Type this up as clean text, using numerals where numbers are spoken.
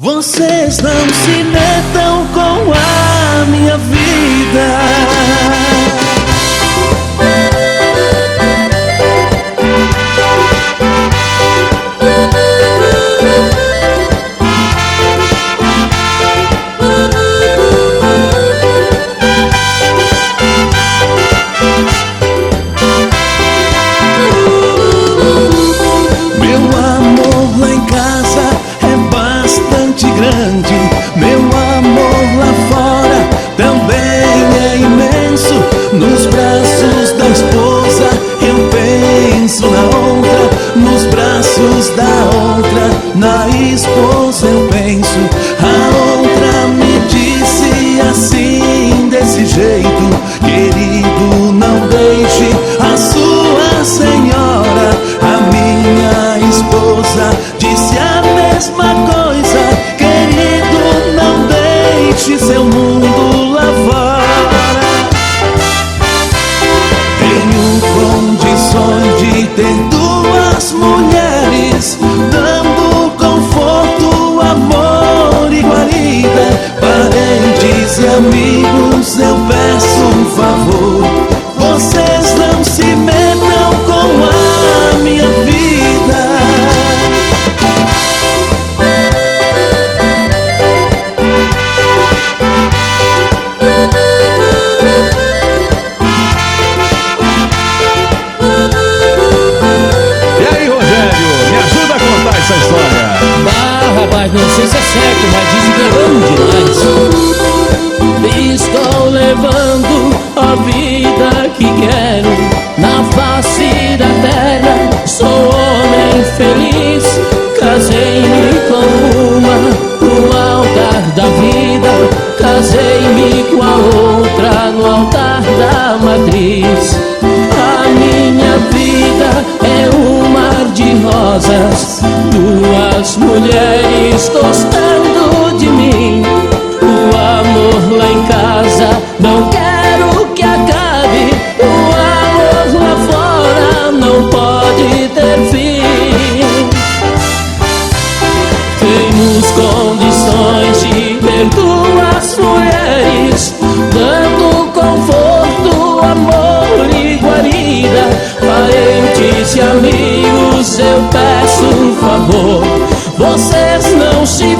Vocês não se metam com a minha vida. Meu amor lá fora também é imenso. Nos braços da esposa eu penso na outra, nos braços da outra, na esposa eu penso. A outra me disse assim, desse jeito: querido, não deixe a sua senhora. A minha esposa disse a mesma coisa: querido, não deixe seu mundo lá fora. Tenho condições de ter duas mulheres, dando conforto, amor e guarida. Parentes e amigos, eu peço um favor: vocês não se metam com a minha vida. Essa história. Rapaz, não sei se é certo, mas dizem que é bom demais. Estou levando a vida que quero na face da terra. Sou homem feliz, casei-me com uma no altar da vida, casei-me com a outra no altar da matriz. A minha vida é um mar de rosas, duas mulheres gostando de mim. O amor lá em casa não quero que acabe, o amor lá fora não pode ter fim. Temos condições de ter duas mulheres, dando conforto, amor e guarida. Parentes e amigos, eu peço um favor: vocês não se